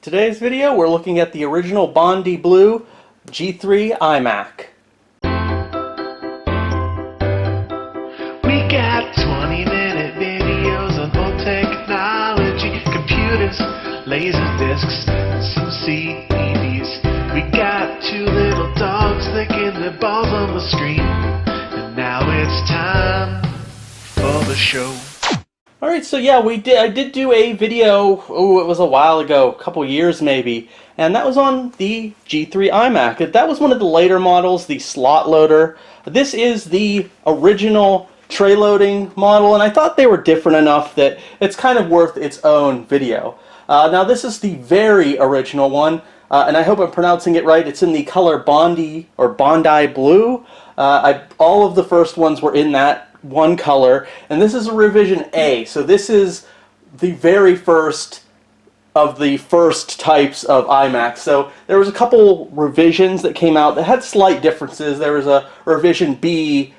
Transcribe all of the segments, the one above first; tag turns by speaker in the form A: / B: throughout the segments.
A: Today's video, we're looking at the original Bondi Blue G3 iMac.
B: We got 20-minute videos on old technology, computers, laser discs, and some CDs. We got two little dogs licking their balls on the screen, and now it's time for the show.
A: Alright, so yeah, I did do a video, it was a while ago, a couple years maybe, and that was on the G3 iMac. That was one of the later models, the slot loader. This is the original tray loading model, and I thought they were different enough that it's kind of worth its own video. Now this is the very original one, and I hope I'm pronouncing it right. It's in the color Bondi or Bondi Blue. All of the first ones were in that one color, and this is a revision A, so this is the very first of the first types of iMac. So there was a couple revisions that came out that had slight differences. There was a revision B,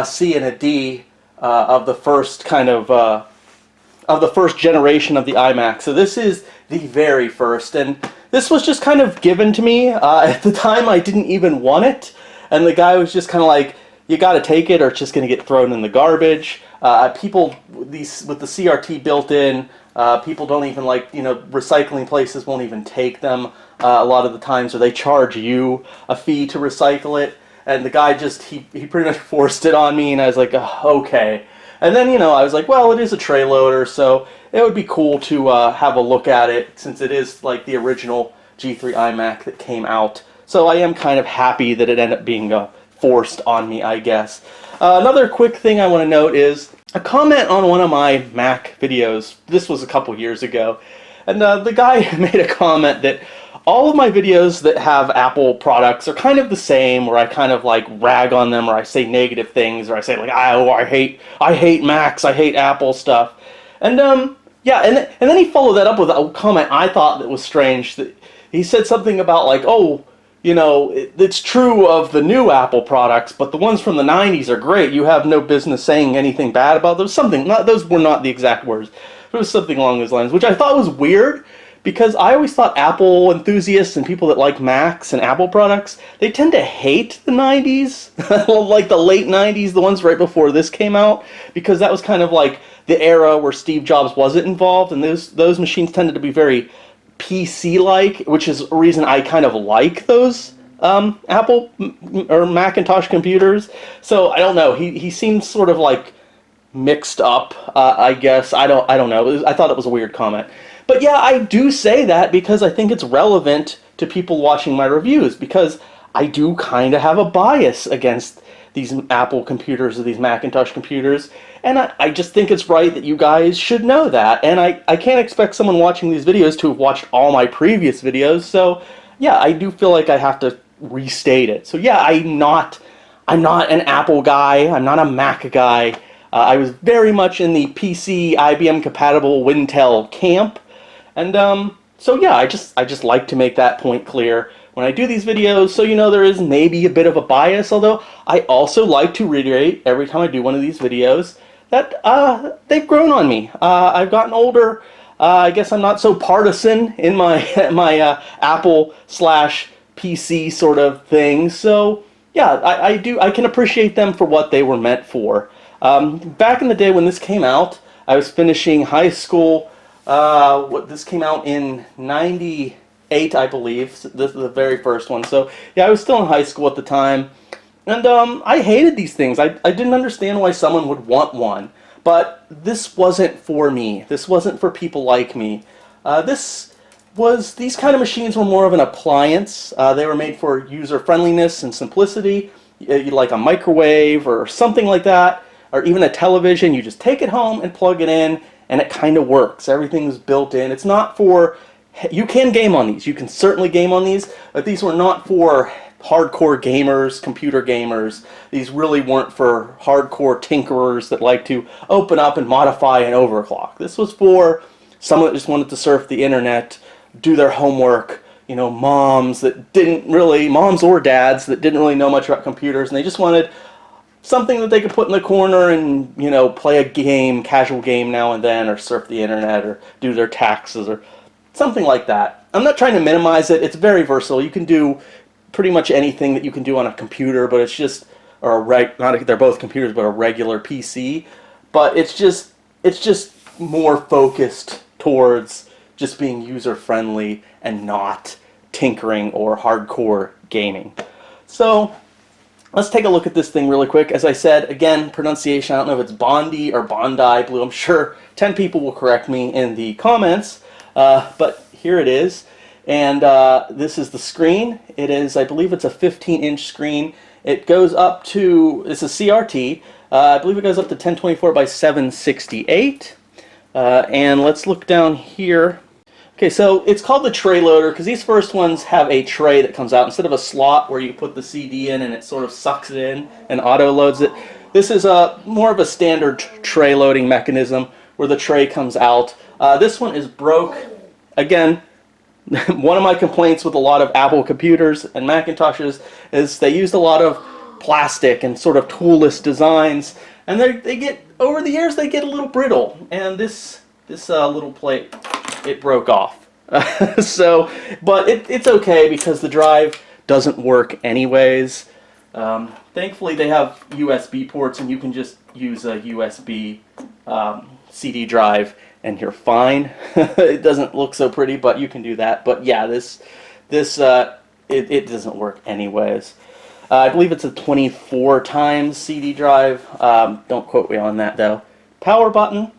A: C, and a D of the first kind of the first generation of the iMac. So this is the very first, and this was just kind of given to me. At the time I didn't even want it, and the guy was just kind of like, you got to take it or it's just going to get thrown in the garbage. People, with the CRT built in, people don't even recycling places won't even take them a lot of the times, or they charge you a fee to recycle it. And the guy just, he pretty much forced it on me, and I was like, oh, okay. And then, I was like, well, it is a tray loader, so it would be cool to have a look at it, since it is like the original G3 iMac that came out. So I am kind of happy that it ended up being forced on me, I guess. Another quick thing I want to note is a comment on one of my Mac videos. This was a couple years ago, and the guy made a comment that all of my videos that have Apple products are kind of the same, where I kind of like rag on them, or I say negative things, or I say like, oh, I hate Macs, I hate Apple stuff. And yeah, and then he followed that up with a comment I thought that was strange. That he said something about like, oh, it's true of the new Apple products, but the ones from the 90s are great. You have no business saying anything bad about those. Those were not the exact words, but it was something along those lines, which I thought was weird, because I always thought Apple enthusiasts and people that like Macs and Apple products, they tend to hate the 90s, like the late 90s, the ones right before this came out, because that was kind of like the era where Steve Jobs wasn't involved, and those machines tended to be very PC-like, which is a reason I kind of like those Apple or Macintosh computers. So I don't know. He seemed sort of like mixed up. I guess I don't know. I thought it was a weird comment. But yeah, I do say that because I think it's relevant to people watching my reviews, because I do kind of have a bias against these Apple computers or these Macintosh computers, and I just think it's right that you guys should know that. And I can't expect someone watching these videos to have watched all my previous videos, so yeah, I do feel like I have to restate it. So yeah, I'm not an Apple guy, I'm not a Mac guy. I was very much in the PC, IBM compatible Wintel camp, and so yeah, I just like to make that point clear when I do these videos, so there is maybe a bit of a bias, although I also like to reiterate every time I do one of these videos that they've grown on me. I've gotten older. I guess I'm not so partisan in my Apple / PC sort of thing. So yeah, I can appreciate them for what they were meant for. Back in the day when this came out, I was finishing high school. This came out in '98, I believe. This is the very first one. So yeah, I was still in high school at the time, and I hated these things. I didn't understand why someone would want one, but this wasn't for me. This wasn't for people like me. These kind of machines were more of an appliance. They were made for user friendliness and simplicity. Like a microwave or something like that, or even a television. You just take it home and plug it in, and it kind of works. Everything's built in. It's not for... You can game on these. You can certainly game on these, but these were not for hardcore gamers, computer gamers. These really weren't for hardcore tinkerers that like to open up and modify and overclock. This was for someone that just wanted to surf the internet, do their homework, moms or dads that didn't really know much about computers, and they just wanted something that they could put in the corner and, play a casual game now and then, or surf the internet, or do their taxes, or something like that. I'm not trying to minimize it. It's very versatile. You can do pretty much anything that you can do on a computer, but it's just, or they're both computers, but a regular PC. But it's just more focused towards just being user-friendly and not tinkering or hardcore gaming. So let's take a look at this thing really quick. As I said, again, pronunciation, I don't know if it's Bondi or Bondi Blue. I'm sure 10 people will correct me in the comments, but here it is. And this is the screen. It is, I believe it's a 15-inch screen. It goes up to, it's a CRT. I believe it goes up to 1024 by 768. And let's look down here. Okay, so it's called the tray loader because these first ones have a tray that comes out instead of a slot where you put the CD in and it sort of sucks it in and auto loads it. This is more of a standard tray loading mechanism where the tray comes out. This one is broke. Again, one of my complaints with a lot of Apple computers and Macintoshes is they used a lot of plastic and sort of toolless designs, and they get, over the years, they get a little brittle. And this little plate, it broke off. So, but it's okay because the drive doesn't work anyways. Thankfully, they have USB ports, and you can just use a USB CD drive, and you're fine. It doesn't look so pretty, but you can do that. But yeah, it doesn't work anyways. I believe it's a 24 times CD drive. Don't quote me on that though. Power button.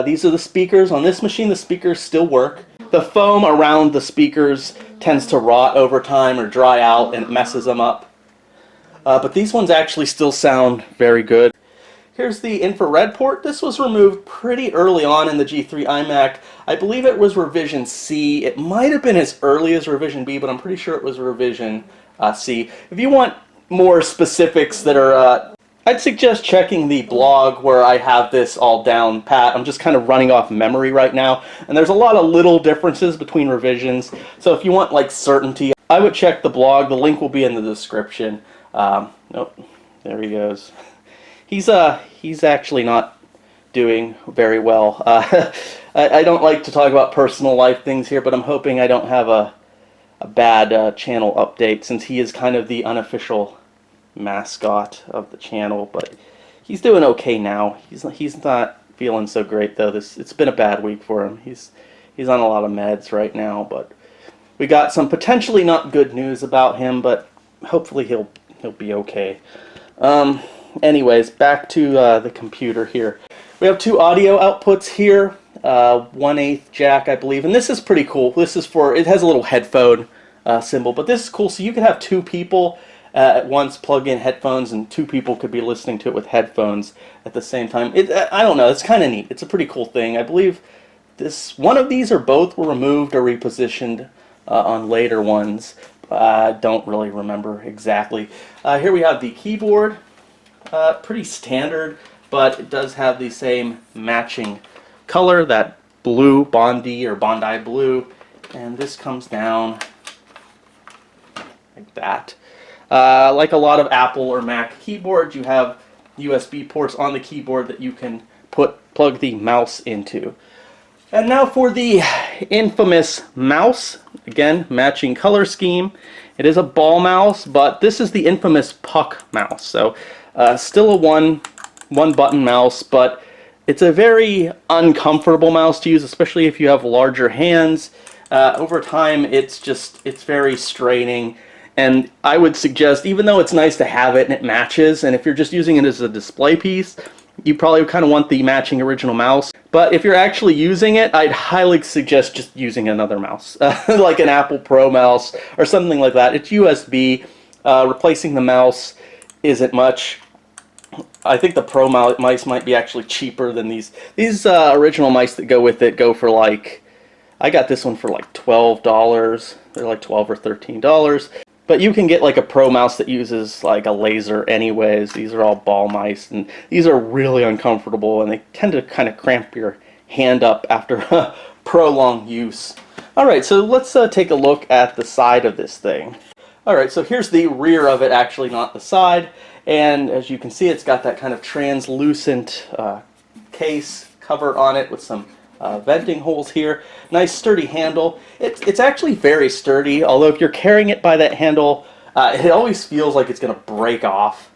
A: These are the speakers. On this machine, the speakers still work. The foam around the speakers tends to rot over time or dry out, and it messes them up. But these ones actually still sound very good. Here's the infrared port. This was removed pretty early on in the G3 iMac. I believe it was revision C. It might have been as early as revision B, but I'm pretty sure it was revision C. If you want more specifics that are, I'd suggest checking the blog where I have this all down pat. I'm just kind of running off memory right now, and there's a lot of little differences between revisions. So if you want like certainty, I would check the blog. The link will be in the description. Nope, there he goes. He's actually not doing very well. I don't like to talk about personal life things here, but I'm hoping I don't have a bad channel update since he is kind of the unofficial mascot of the channel. But he's doing okay now. He's not feeling so great though. It's been a bad week for him. He's on a lot of meds right now, but we got some potentially not good news about him, but hopefully he'll be okay. Anyways, back to the computer here. We have two audio outputs here, 1/8 jack, I believe, and this is pretty cool. This is for, it has a little headphone symbol, but this is cool. So you can have two people at once plug in headphones, and two people could be listening to it with headphones at the same time. I don't know, it's kind of neat. It's a pretty cool thing. I believe one of these or both were removed or repositioned on later ones. I don't really remember exactly. Here we have the keyboard. Pretty standard, but it does have the same matching color, that blue, Bondi or Bondi Blue, and this comes down like that. Like a lot of Apple or Mac keyboards, you have USB ports on the keyboard that you can plug the mouse into. And now for the infamous mouse. Again, matching color scheme. It is a ball mouse, but this is the infamous puck mouse. So still a one button mouse, but it's a very uncomfortable mouse to use, especially if you have larger hands. Over time, it's very straining. And I would suggest, even though it's nice to have it and it matches, and if you're just using it as a display piece, you probably kind of want the matching original mouse. But if you're actually using it, I'd highly suggest just using another mouse, like an Apple Pro mouse or something like that. It's USB. Replacing the mouse isn't much. I think the Pro mice might be actually cheaper than these. These original mice that go with it go for like, I got this one for like $12. They're like $12 or $13. But you can get like a Pro mouse that uses like a laser anyways. These are all ball mice, and these are really uncomfortable, and they tend to kind of cramp your hand up after prolonged use. Alright, so let's take a look at the side of this thing. Alright, so here's the rear of it, actually not the side, and as you can see, it's got that kind of translucent case cover on it with some venting holes here. Nice sturdy handle. It's actually very sturdy, although if you're carrying it by that handle, it always feels like it's going to break off.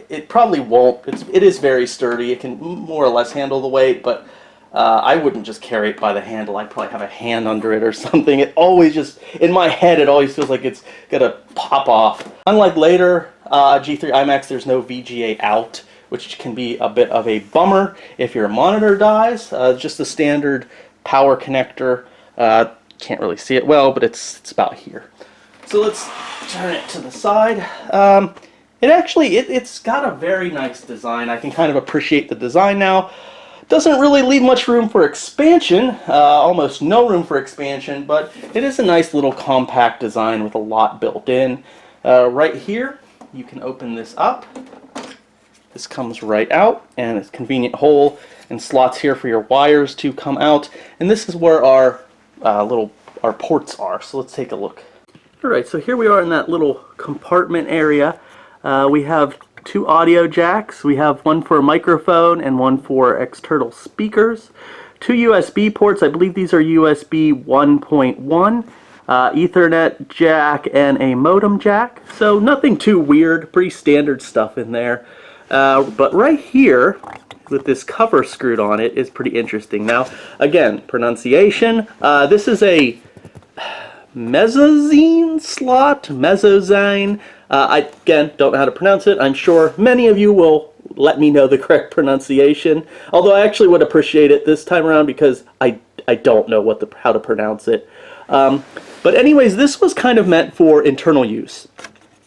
A: It probably won't. It is very sturdy. It can more or less handle the weight, but I wouldn't just carry it by the handle. I'd probably have a hand under it or something. It always just, in my head, it always feels like it's going to pop off. Unlike later G3 iMacs, there's no VGA out, which can be a bit of a bummer if your monitor dies. Just the standard power connector. Can't really see it well, but it's about here. So let's turn it to the side. It's got a very nice design. I can kind of appreciate the design now. Doesn't really leave much room for expansion, almost no room for expansion, but it is a nice little compact design with a lot built in. Right here, you can open this up. This comes right out, and it's a convenient hole and slots here for your wires to come out. And this is where our ports are. So let's take a look. All right, so here we are in that little compartment area. We have two audio jacks. We have one for a microphone and one for external speakers. Two USB ports. I believe these are USB 1.1. Ethernet jack and a modem jack. So nothing too weird. Pretty standard stuff in there. But right here, with this cover screwed on it, is pretty interesting. Now, again, pronunciation. This is a mezzanine slot. Mezzanine. I, again, don't know how to pronounce it. I'm sure many of you will let me know the correct pronunciation. Although I actually would appreciate it this time around because I don't know how to pronounce it. But anyways, this was kind of meant for internal use.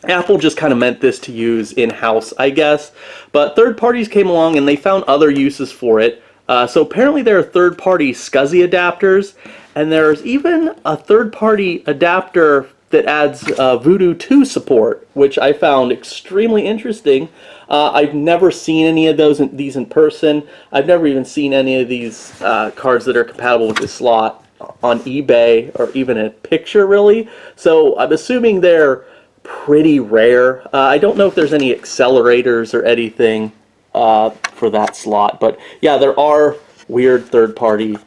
A: Apple just kind of meant this to use in-house, I guess. But third parties came along and they found other uses for it. So apparently there are third-party Scuzzy adapters. And there's even a third-party adapter that adds Voodoo 2 support, which I found extremely interesting. I've never seen any of these in person. I've never even seen any of these cards that are compatible with this slot on eBay or even a picture, really. So I'm assuming they're pretty rare. I don't know if there's any accelerators or anything for that slot, but yeah, there are weird third-party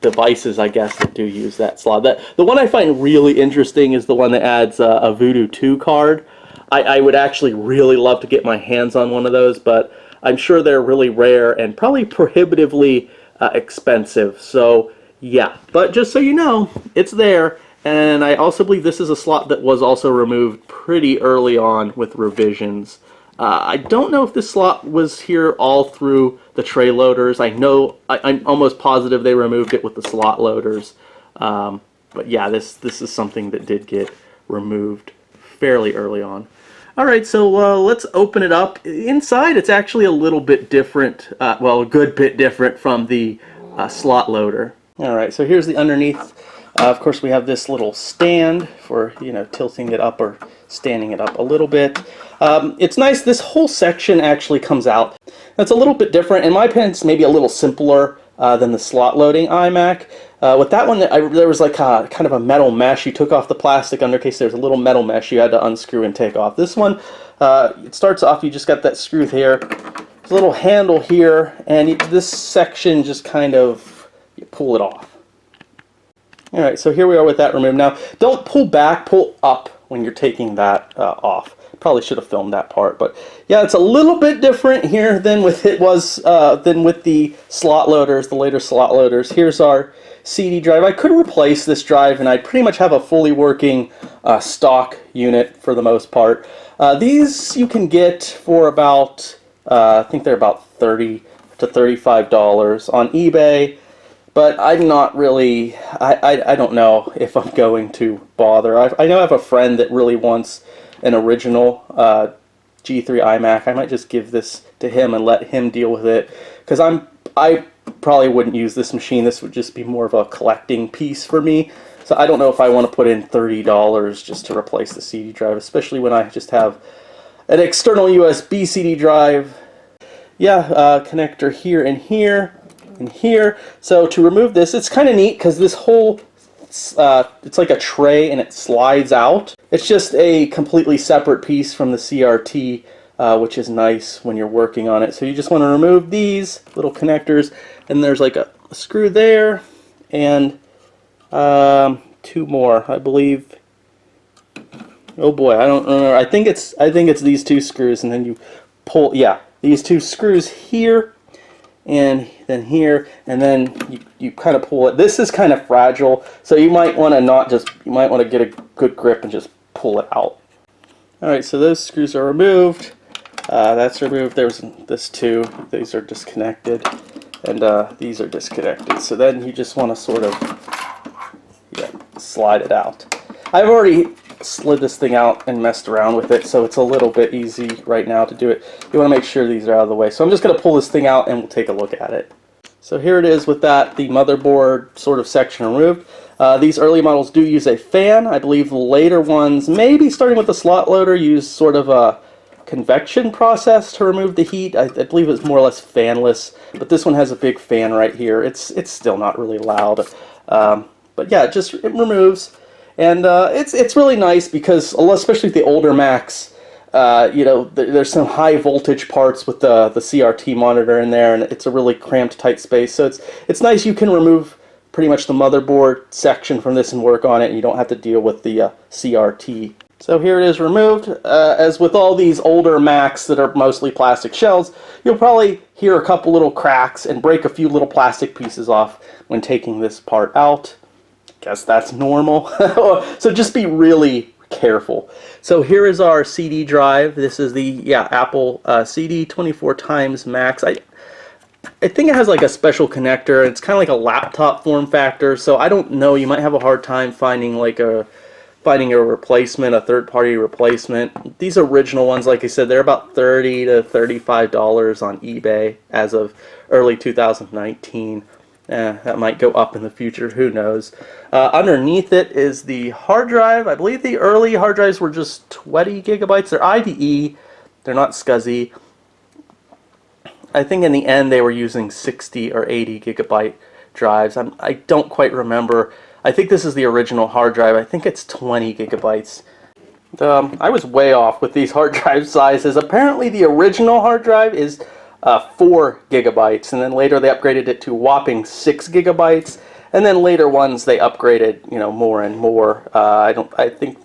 A: devices, I guess, that do use that slot. The one I find really interesting is the one that adds a Voodoo 2 card. I would actually really love to get my hands on one of those, but I'm sure they're really rare and probably prohibitively expensive. So yeah, but just so you know, it's there. And I also believe this is a slot that was also removed pretty early on with revisions. I don't know if this slot was here all through the tray loaders. I'm almost positive they removed it with the slot loaders. But yeah, this is something that did get removed fairly early on. Alright, so let's open it up. Inside, it's actually a little bit different, well, a good bit different from the slot loader. Alright, so here's the underneath. Of course, we have this little stand for, tilting it up or standing it up a little bit. It's nice. This whole section actually comes out. That's a little bit different. In my opinion, it's maybe a little simpler than the slot loading iMac. With that one, there was like kind of a metal mesh. You took off the plastic undercase. There's a little metal mesh you had to unscrew and take off. This one, it starts off, you just got that screw here. There's a little handle here, and this section just kind of, you pull it off. Alright, so here we are with that removed. Now, don't pull back, pull up when you're taking that off. Probably should have filmed that part, but yeah, it's a little bit different here than with the slot loaders, the later slot loaders. Here's our CD drive. I could replace this drive, and I'd pretty much have a fully working stock unit for the most part. These you can get for about, I think they're about $30 to $35 on eBay. But I'm not really, I don't know if I'm going to bother. I know I have a friend that really wants an original G3 iMac. I might just give this to him and let him deal with it. Because I probably wouldn't use this machine. This would just be more of a collecting piece for me. So I don't know if I want to put in $30 just to replace the CD drive, especially when I just have an external USB CD drive. Yeah, connector here and here. In here. So to remove this, it's kind of neat because this whole, it's like a tray and it slides out. It's just a completely separate piece from the CRT, which is nice when you're working on it. So you just want to remove these little connectors, and there's like a screw there, and 2 more, I believe. Oh boy, I don't remember. I think it's these 2 screws, and then you pull. Yeah, these 2 screws here, and then here, and then you kind of pull it. This is kind of fragile, so you might want to get a good grip and just pull it out. All right, so those screws are removed. That's removed. There's this too. These are disconnected, and these are disconnected. So then you just want to sort of slide it out. I've already slid this thing out and messed around with it, so it's a little bit easy right now to do it. You want to make sure these are out of the way. So I'm just going to pull this thing out and we'll take a look at it. So here it is with the motherboard sort of section removed. These early models do use a fan. I believe the later ones, maybe starting with the slot loader, use sort of a convection process to remove the heat. I believe it's more or less fanless, but this one has a big fan right here. It's still not really loud, but yeah, it removes. And it's really nice because, especially with the older Macs, there's some high voltage parts with the CRT monitor in there, and it's a really cramped, tight space. So it's nice you can remove pretty much the motherboard section from this and work on it, and you don't have to deal with the CRT. So here it is removed. As with all these older Macs that are mostly plastic shells, you'll probably hear a couple little cracks and break a few little plastic pieces off when taking this part out. Guess that's normal. So just be really careful. So here is our CD drive. This is the Apple CD 24x Max. I think it has like a special connector. It's kind of like a laptop form factor. So I don't know. You might have a hard time finding a replacement, a third-party replacement. These original ones, like I said, they're about $30 to $35 on eBay as of early 2019. That might go up in the future, who knows. Underneath it is the hard drive. I believe the early hard drives were just 20 gigabytes. They're IDE, they're not Scuzzy. I think in the end they were using 60 or 80 gigabyte drives. I don't quite remember. I think this is the original hard drive. I think it's 20 gigabytes. I was way off with these hard drive sizes. Apparently the original hard drive is 4 gigabytes, and then later they upgraded it to whopping 6 gigabytes, and then later ones they upgraded, more and more. I think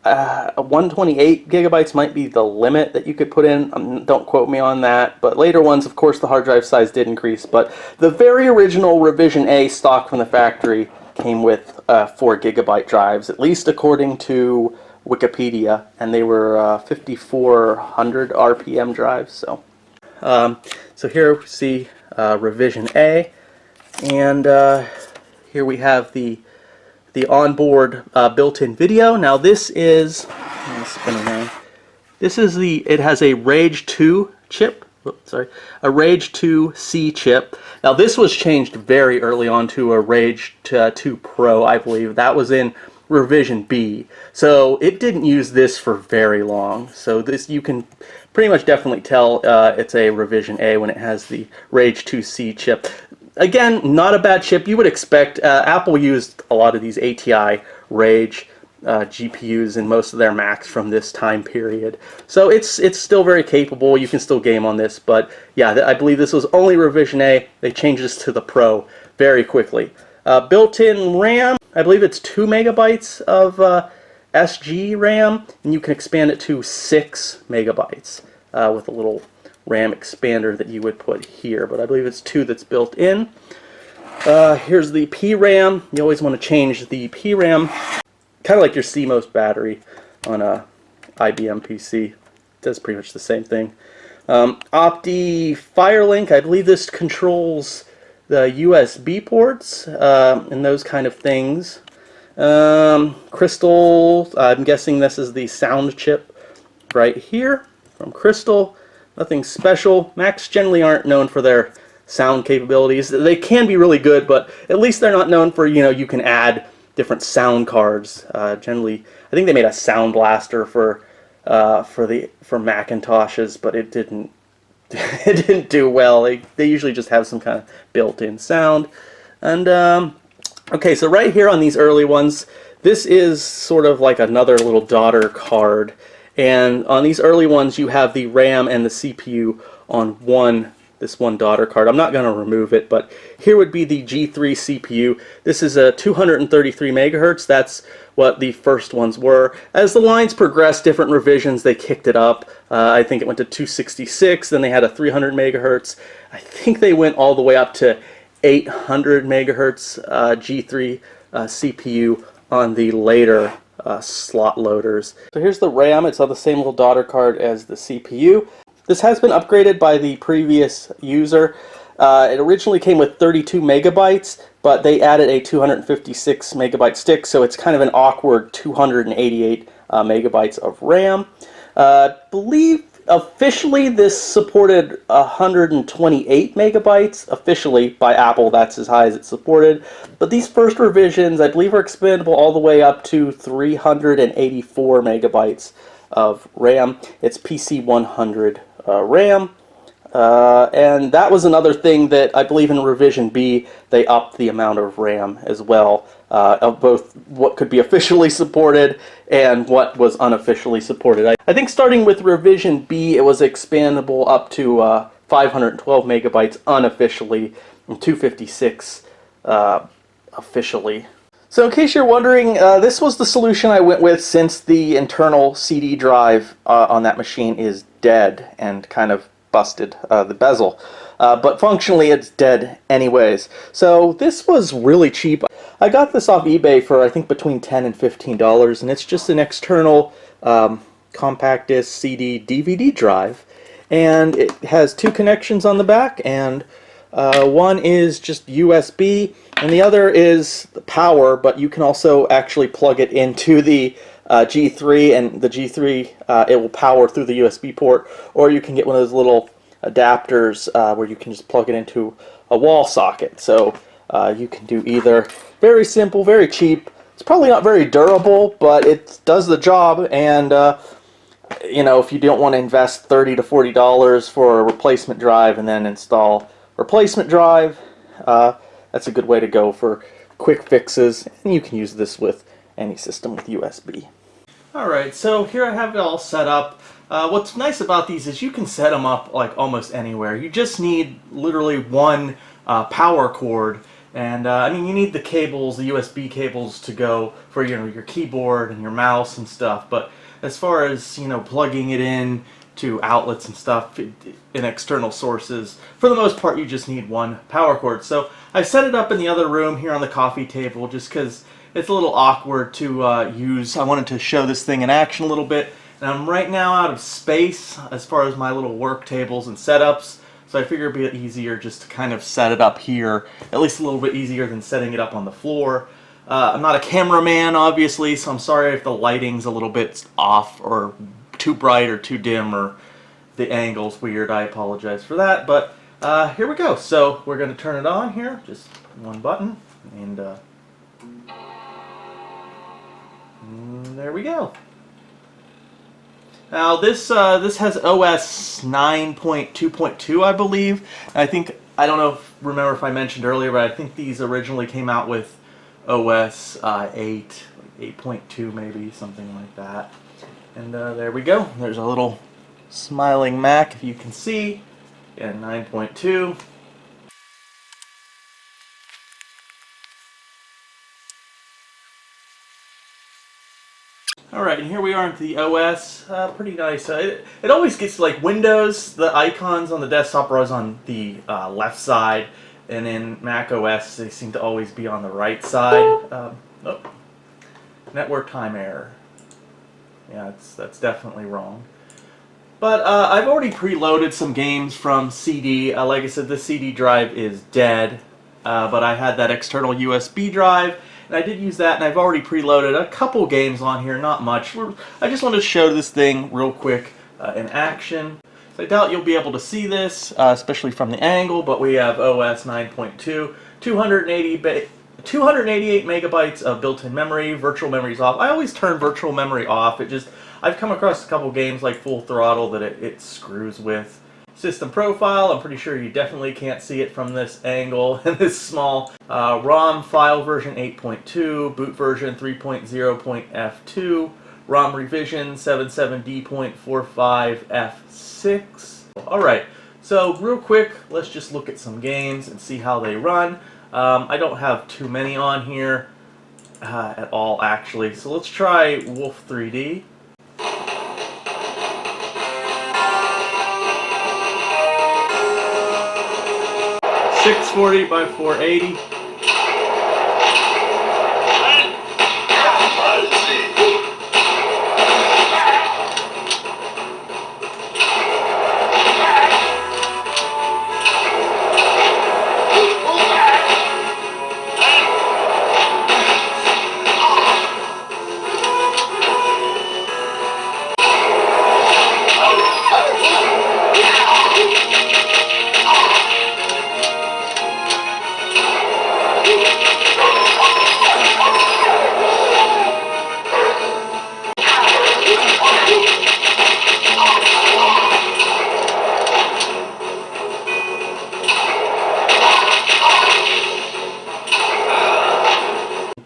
A: 128 gigabytes might be the limit that you could put in. Don't quote me on that, but later ones, of course, the hard drive size did increase, but the very original Revision A stock from the factory came with 4 gigabyte drives, at least according to Wikipedia, and they were 5400 RPM drives. So here we see Revision A, and here we have the onboard built-in video. Now this is, let me spin around. It has a Rage 2 chip. A Rage 2C chip. Now this was changed very early on to a Rage 2 Pro, I believe. That was in Revision B. So it didn't use this for very long. So this, you can pretty much definitely tell it's a Revision A when it has the Rage 2C chip. Again, not a bad chip. You would expect, Apple used a lot of these ATI Rage GPUs in most of their Macs from this time period. So it's still very capable. You can still game on this, but yeah, I believe this was only Revision A. They changed this to the Pro very quickly. Built-in RAM, I believe it's 2 megabytes of SG RAM, and you can expand it to 6 megabytes with a little RAM expander that you would put here, but I believe it's 2 that's built in. Here's the PRAM. You always want to change the PRAM, kind of like your CMOS battery on a IBM PC. It does pretty much the same thing. Opti Firelink, I believe this controls the USB ports and those kind of things. Crystal, I'm guessing this is the sound chip right here from Crystal. Nothing special. Macs generally aren't known for their sound capabilities. They can be really good, but at least they're not known for, you can add different sound cards. Generally, I think they made a sound blaster for Macintoshes, but it didn't do well. They usually just have some kind of built-in sound. And okay, so right here on these early ones, this is sort of like another little daughter card. And on these early ones, you have the RAM and the CPU on one this one daughter card. I'm not going to remove it, but here would be the G3 CPU. This is a 233 megahertz. That's what the first ones were. As the lines progressed, different revisions, they kicked it up. I think it went to 266, then they had a 300 megahertz. I think they went all the way up to 800 megahertz G3 CPU on the later slot loaders. So here's the RAM. It's on the same little daughter card as the CPU. This has been upgraded by the previous user. It originally came with 32 megabytes, but they added a 256 megabyte stick, so it's kind of an awkward 288 megabytes of RAM. I believe officially this supported 128 megabytes. Officially by Apple, that's as high as it's supported. But these first revisions, I believe, are expandable all the way up to 384 megabytes of RAM. It's PC 100 RAM. And that was another thing that I believe in Revision B, they upped the amount of RAM as well, of both what could be officially supported and what was unofficially supported. I think starting with Revision B, it was expandable up to 512 megabytes unofficially and 256 officially. So in case you're wondering, this was the solution I went with since the internal CD drive on that machine is dead and kind of busted the bezel. But functionally it's dead anyways. So this was really cheap. I got this off eBay for I think between $10 and $15, and it's just an external compact disc CD DVD drive. And it has two connections on the back, and one is just USB and the other is power, but you can also actually plug it into the G3, and the G3 it will power through the USB port, or you can get one of those little adapters where you can just plug it into a wall socket. So you can do either. Very simple, very cheap. It's probably not very durable, but it does the job. And you know, if you don't want to invest $30 to $40 for a replacement drive and then install replacement drive, that's a good way to go for quick fixes. And you can use this with any system with USB. Alright, so here I have it all set up. What's nice about these is you can set them up like almost anywhere. You just need literally one power cord, and I mean, you need the cables, the USB cables, to go for your keyboard and your mouse and stuff. But as far as plugging it in to outlets and stuff in external sources, for the most part you just need one power cord. So I set it up in the other room here on the coffee table just because it's a little awkward to use. I wanted to show this thing in action a little bit, and I'm right now out of space as far as my little work tables and setups, so I figure it'd be easier just to kind of set it up here, at least a little bit easier than setting it up on the floor. I'm not a cameraman, obviously, so I'm sorry if the lighting's a little bit off or too bright or too dim or the angle's weird. I apologize for that, but here we go. So we're going to turn it on here, just one button, and there we go. Now this has OS 9.2.2, I believe. And I don't remember if I mentioned earlier, but I think these originally came out with OS 8.2 maybe, something like that. And there we go. There's a little smiling Mac, if you can see, and 9.2. Alright, and here we are into the OS. Pretty nice. It always gets like Windows, the icons on the desktop are always on the left side, and in Mac OS they seem to always be on the right side. Oh, network time error. Yeah, that's definitely wrong. But I've already preloaded some games from CD. Like I said, the CD drive is dead, but I had that external USB drive, and I did use that, and I've already preloaded a couple games on here, not much. I just wanted to show this thing real quick in action. So I doubt you'll be able to see this, especially from the angle, but we have OS 9.2, 288 megabytes of built-in memory, virtual memory's off. I always turn virtual memory off. I've come across a couple games like Full Throttle that it screws with. System profile, I'm pretty sure you definitely can't see it from this angle and this small. ROM file version 8.2, boot version 3.0.f2, ROM revision 77D.45F6. Alright, So real quick, let's just look at some games and see how they run. I don't have too many on here at all, actually. So let's try Wolf 3D. 640 by 480.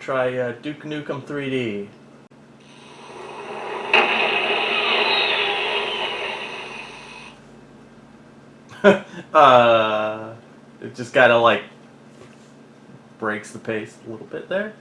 A: Try Duke Nukem 3D. It just kind of like breaks the pace a little bit there.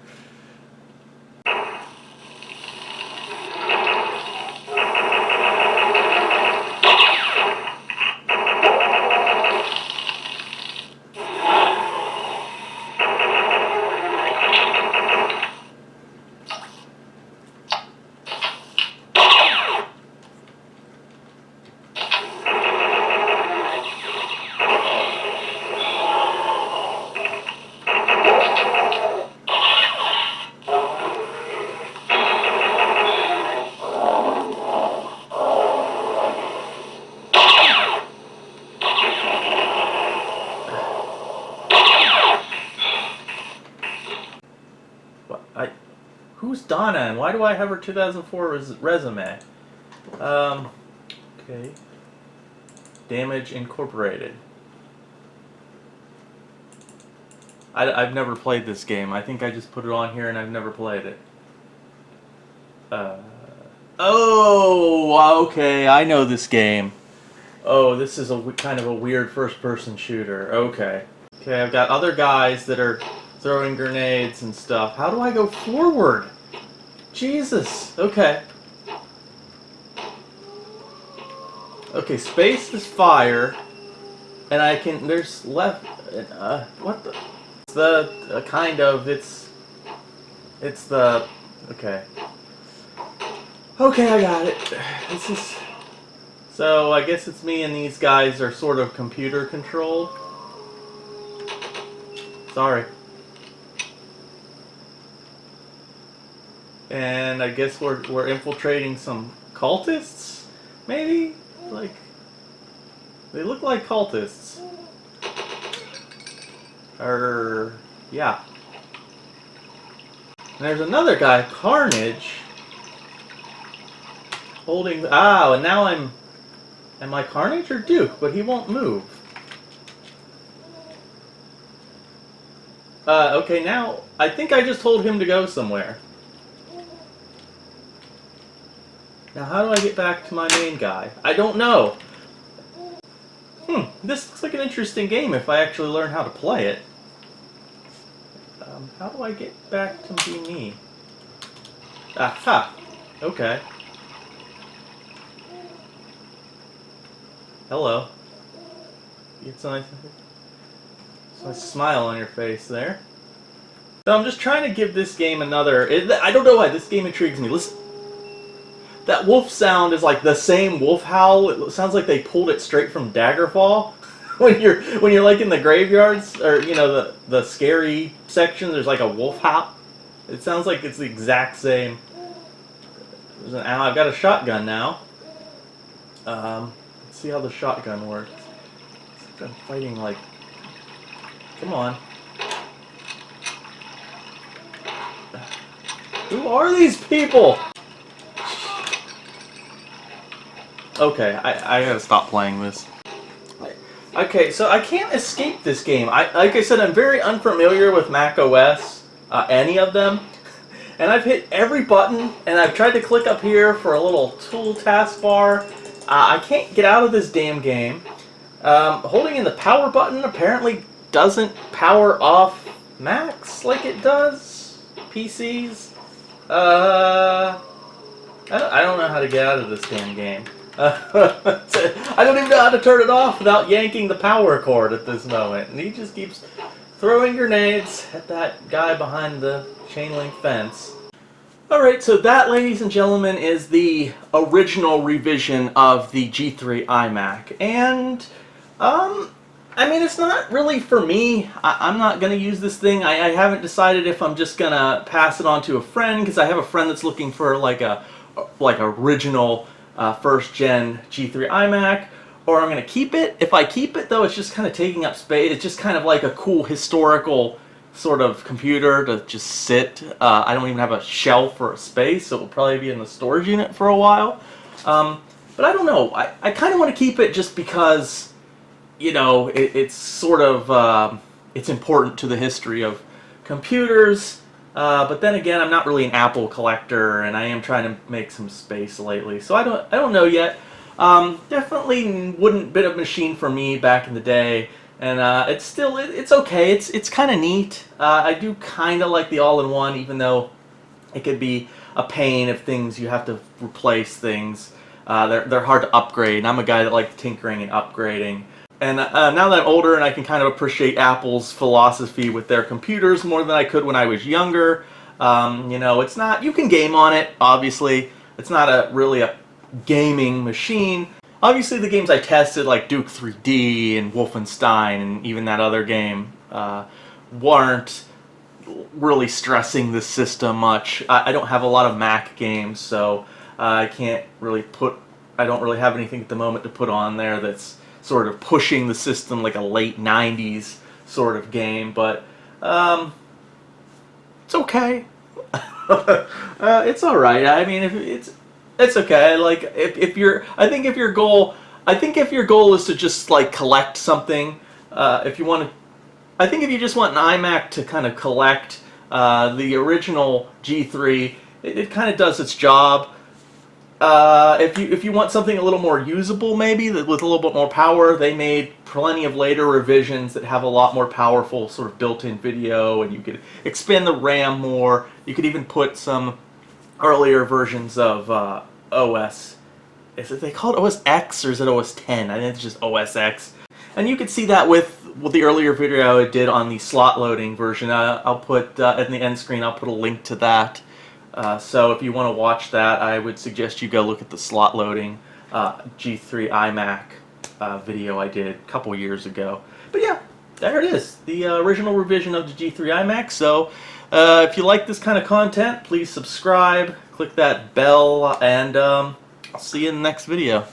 A: Who's Donna and why do I have her 2004 resume? Okay. Damage Incorporated. I've never played this game. I think I just put it on here and I've never played it. Oh, okay. I know this game. Oh, this is a kind of a weird first-person shooter. Okay. Okay, I've got other guys that are throwing grenades and stuff. How do I go forward? Jesus. Okay. Okay, space is fire, and I can. There's left. What the? It's the kind of. It's the. Okay. Okay, I got it. This is. So I guess it's me and these guys are sort of computer controlled. Sorry. And I guess we're infiltrating some cultists, maybe? Like, they look like cultists. Or, yeah. And there's another guy, Carnage, holding, and now am I Carnage or Duke? But he won't move. Okay, now, I think I just told him to go somewhere. Now, how do I get back to my main guy? I don't know. This looks like an interesting game if I actually learn how to play it. How do I get back to be me? Aha! Okay. Hello. You get some nice smile on your face there. So I'm just trying to give this game another... I don't know why this game intrigues me. Listen. That wolf sound is like the same wolf howl. It sounds like they pulled it straight from Daggerfall. when you're like in the graveyards or you know the scary section, there's like a wolf howl. It sounds like it's the exact same. I've got a shotgun now. Let's see how the shotgun works. I'm fighting like. Come on. Who are these people? Okay, I gotta stop playing this. Okay, so I can't escape this game. Like I said, I'm very unfamiliar with Mac OS, any of them. And I've hit every button, and I've tried to click up here for a little tool taskbar. I can't get out of this damn game. Holding in the power button apparently doesn't power off Macs like it does PCs. I don't know how to get out of this damn game. I don't even know how to turn it off without yanking the power cord at this moment. And he just keeps throwing grenades at that guy behind the chain link fence. Alright, so that, ladies and gentlemen, is the original revision of the G3 iMac. And, I mean, it's not really for me. I'm not going to use this thing. I haven't decided if I'm just going to pass it on to a friend, because I have a friend that's looking for like original first gen G3 iMac, or I'm going to keep it. If I keep it, though, it's just kind of taking up space. It's just kind of like a cool historical sort of computer to just sit. I don't even have a shelf or a space, so it will probably be in the storage unit for a while. But I don't know. I kind of want to keep it just because, you know, it's sort of it's important to the history of computers. But then again, I'm not really an Apple collector, and I am trying to make some space lately, so I don't know yet. Definitely wouldn't been a machine for me back in the day, and it's okay. It's kind of neat. I do kind of like the all-in-one, even though it could be a pain if you have to replace things. They're hard to upgrade, and I'm a guy that likes tinkering and upgrading. And now that I'm older and I can kind of appreciate Apple's philosophy with their computers more than I could when I was younger. You know, it's not, you can game on it, obviously. It's not really a gaming machine. Obviously the games I tested, like Duke 3D and Wolfenstein and even that other game, weren't really stressing the system much. I don't have a lot of Mac games, so I don't really have anything at the moment to put on there that's sort of pushing the system like a late 90s sort of game, but it's okay. It's all right. I mean, it's okay. Like if your goal is to just like collect something, if you just want an iMac to kind of collect the original G3, it kind of does its job. If you want something a little more usable, maybe with a little bit more power, they made plenty of later revisions that have a lot more powerful sort of built-in video, and you could expand the RAM more. You could even put some earlier versions of OS. Is it they call it OS X or is it OS 10? I think it's just OS X. And you could see that with the earlier video I did on the slot loading version. I'll put in the end screen. I'll put a link to that. So if you want to watch that, I would suggest you go look at the slot loading G3 iMac video I did a couple years ago. But yeah, there it is, the original revision of the G3 iMac. So if you like this kind of content, please subscribe, click that bell, and I'll see you in the next video.